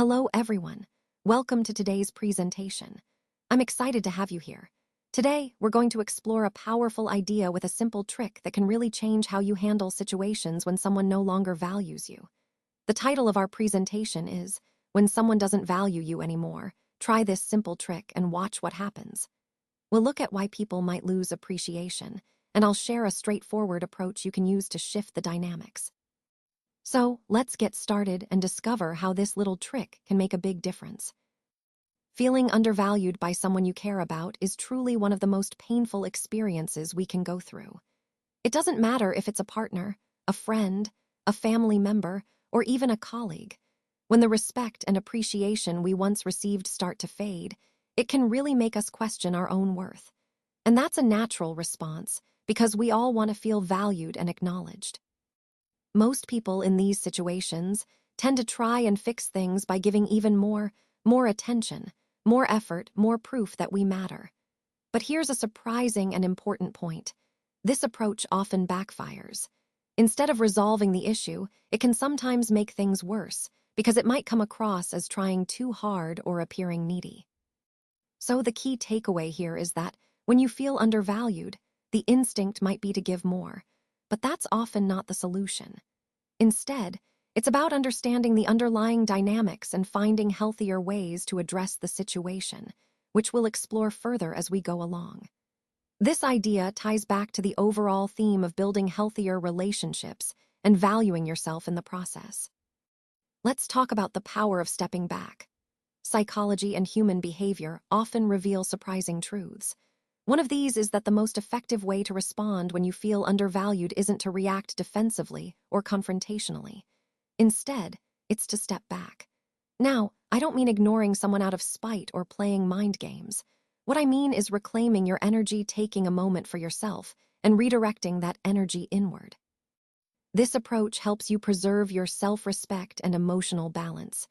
Hello, everyone. Welcome to today's presentation. I'm excited to have you here. Today, we're going to explore a powerful idea with a simple trick that can really change how you handle situations when someone no longer values you. The title of our presentation is, When Someone Doesn't Value You Anymore, Try This Simple Trick and Watch What Happens. We'll look at why people might lose appreciation, and I'll share a straightforward approach you can use to shift the dynamics. So, let's get started and discover how this little trick can make a big difference. Feeling undervalued by someone you care about is truly one of the most painful experiences we can go through. It doesn't matter if it's a partner, a friend, a family member, or even a colleague. When the respect and appreciation we once received start to fade, it can really make us question our own worth. And that's a natural response, because we all want to feel valued and acknowledged. Most people in these situations tend to try and fix things by giving even more attention, more effort, more proof that we matter. But here's a surprising and important point. This approach often backfires. Instead of resolving the issue, it can sometimes make things worse, because it might come across as trying too hard or appearing needy. So the key takeaway here is that when you feel undervalued, the instinct might be to give more, but that's often not the solution. Instead, it's about understanding the underlying dynamics and finding healthier ways to address the situation, which we'll explore further as we go along. This idea ties back to the overall theme of building healthier relationships and valuing yourself in the process. Let's talk about the power of stepping back. Psychology and human behavior often reveal surprising truths. One of these is that the most effective way to respond when you feel undervalued isn't to react defensively or confrontationally. Instead, it's to step back. Now, I don't mean ignoring someone out of spite or playing mind games. What I mean is reclaiming your energy, taking a moment for yourself, and redirecting that energy inward. This approach helps you preserve your self-respect and emotional balance.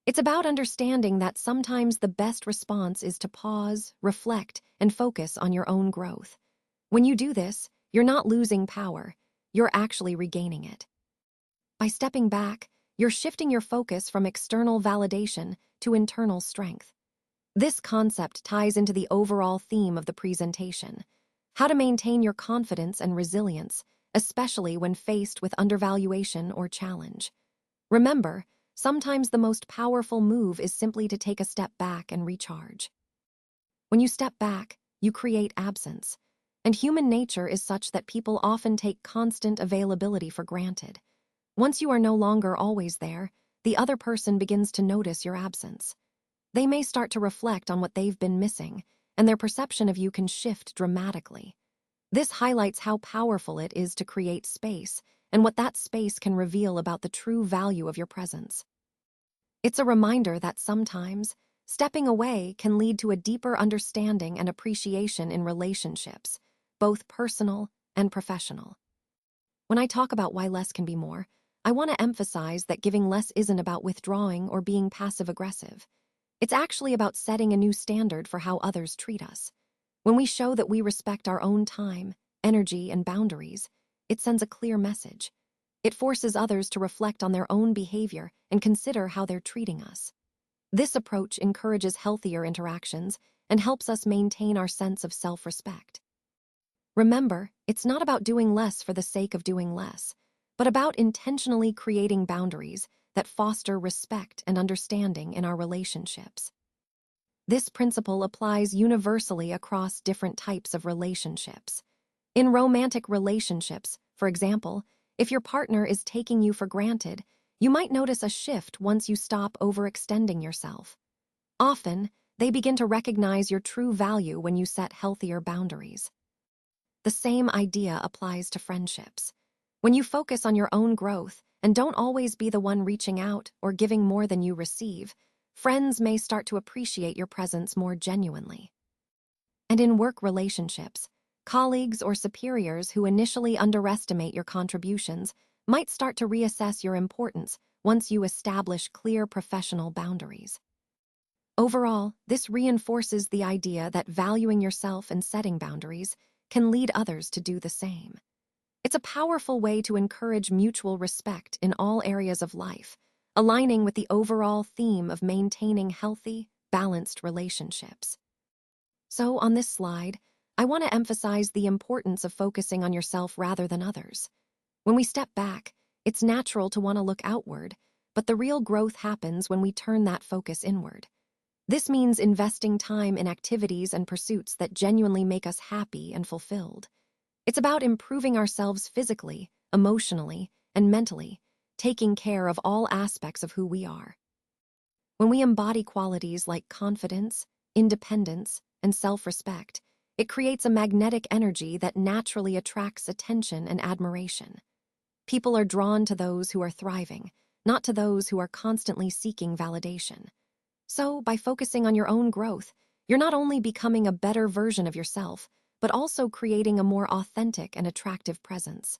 It's about understanding that sometimes the best response is to pause, reflect, and focus on your own growth. When you do this, you're not losing power, you're actually regaining it. By stepping back, you're shifting your focus from external validation to internal strength. This concept ties into the overall theme of the presentation: how to maintain your confidence and resilience, especially when faced with undervaluation or challenge. Remember, sometimes the most powerful move is simply to take a step back and recharge. When you step back, you create absence, and human nature is such that people often take constant availability for granted. Once you are no longer always there, the other person begins to notice your absence. They may start to reflect on what they've been missing, and their perception of you can shift dramatically. This highlights how powerful it is to create space, and what that space can reveal about the true value of your presence. It's a reminder that sometimes, stepping away can lead to a deeper understanding and appreciation in relationships, both personal and professional. When I talk about why less can be more, I want to emphasize that giving less isn't about withdrawing or being passive-aggressive. It's actually about setting a new standard for how others treat us. When we show that we respect our own time, energy, and boundaries, it sends a clear message. It forces others to reflect on their own behavior and consider how they're treating us. This approach encourages healthier interactions and helps us maintain our sense of self-respect. Remember, it's not about doing less for the sake of doing less, but about intentionally creating boundaries that foster respect and understanding in our relationships. This principle applies universally across different types of relationships. In romantic relationships, for example, if your partner is taking you for granted, you might notice a shift once you stop overextending yourself. Often, they begin to recognize your true value when you set healthier boundaries. The same idea applies to friendships. When you focus on your own growth and don't always be the one reaching out or giving more than you receive, friends may start to appreciate your presence more genuinely. And in work relationships, colleagues or superiors who initially underestimate your contributions might start to reassess your importance once you establish clear professional boundaries. Overall, this reinforces the idea that valuing yourself and setting boundaries can lead others to do the same. It's a powerful way to encourage mutual respect in all areas of life, aligning with the overall theme of maintaining healthy, balanced relationships. So, on this slide, I want to emphasize the importance of focusing on yourself rather than others. When we step back, it's natural to want to look outward, but the real growth happens when we turn that focus inward. This means investing time in activities and pursuits that genuinely make us happy and fulfilled. It's about improving ourselves physically, emotionally, and mentally, taking care of all aspects of who we are. When we embody qualities like confidence, independence, and self-respect, it creates a magnetic energy that naturally attracts attention and admiration. People are drawn to those who are thriving, not to those who are constantly seeking validation. So, by focusing on your own growth, you're not only becoming a better version of yourself, but also creating a more authentic and attractive presence.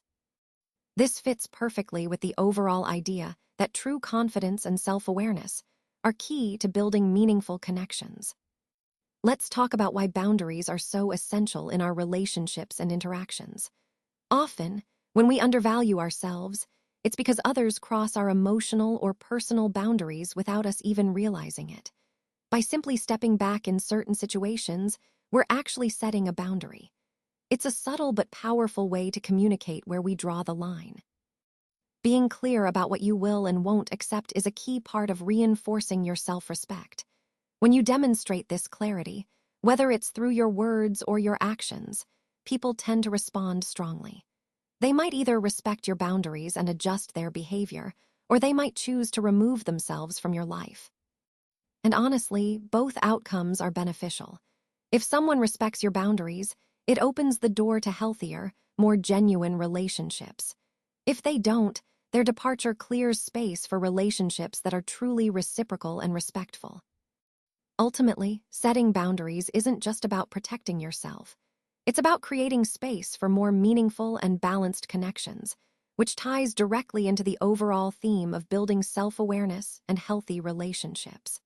This fits perfectly with the overall idea that true confidence and self-awareness are key to building meaningful connections. Let's talk about why boundaries are so essential in our relationships and interactions. Often, when we undervalue ourselves, it's because others cross our emotional or personal boundaries without us even realizing it. By simply stepping back in certain situations, we're actually setting a boundary. It's a subtle but powerful way to communicate where we draw the line. Being clear about what you will and won't accept is a key part of reinforcing your self-respect. When you demonstrate this clarity, whether it's through your words or your actions, people tend to respond strongly. They might either respect your boundaries and adjust their behavior, or they might choose to remove themselves from your life. And honestly, both outcomes are beneficial. If someone respects your boundaries, it opens the door to healthier, more genuine relationships. If they don't, their departure clears space for relationships that are truly reciprocal and respectful. Ultimately, setting boundaries isn't just about protecting yourself. It's about creating space for more meaningful and balanced connections, which ties directly into the overall theme of building self-awareness and healthy relationships.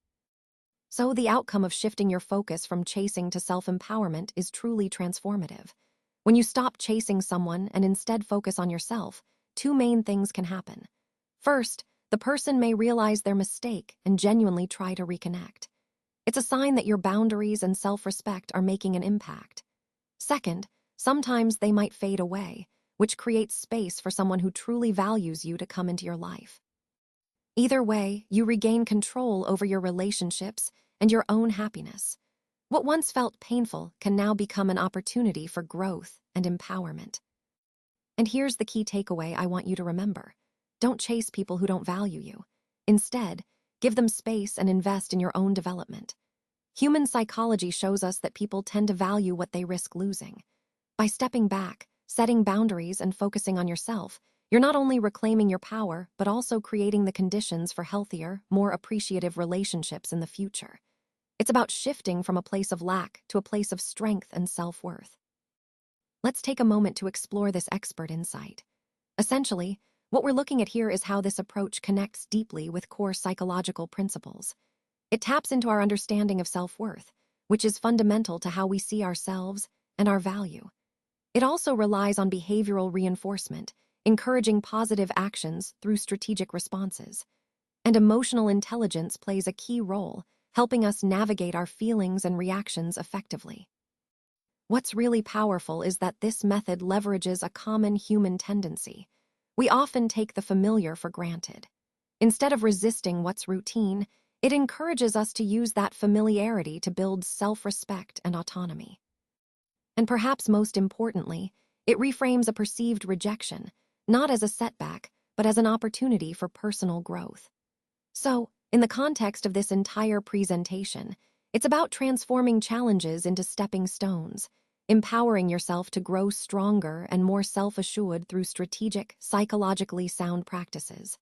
So the outcome of shifting your focus from chasing to self-empowerment is truly transformative. When you stop chasing someone and instead focus on yourself, two main things can happen. First, the person may realize their mistake and genuinely try to reconnect. It's a sign that your boundaries and self-respect are making an impact. Second, sometimes they might fade away, which creates space for someone who truly values you to come into your life. Either way, you regain control over your relationships and your own happiness. What once felt painful can now become an opportunity for growth and empowerment. And here's the key takeaway I want you to remember. Don't chase people who don't value you. Instead, give them space and invest in your own development. Human psychology shows us that people tend to value what they risk losing. By stepping back, setting boundaries, and focusing on yourself, you're not only reclaiming your power, but also creating the conditions for healthier, more appreciative relationships in the future. It's about shifting from a place of lack to a place of strength and self-worth. Let's take a moment to explore this expert insight. Essentially, what we're looking at here is how this approach connects deeply with core psychological principles. It taps into our understanding of self-worth, which is fundamental to how we see ourselves and our value. It also relies on behavioral reinforcement, encouraging positive actions through strategic responses. And emotional intelligence plays a key role, helping us navigate our feelings and reactions effectively. What's really powerful is that this method leverages a common human tendency. We often take the familiar for granted. Instead of resisting what's routine, it encourages us to use that familiarity to build self-respect and autonomy. And perhaps most importantly, it reframes a perceived rejection, not as a setback, but as an opportunity for personal growth. So, in the context of this entire presentation, it's about transforming challenges into stepping stones, empowering yourself to grow stronger and more self-assured through strategic, psychologically sound practices.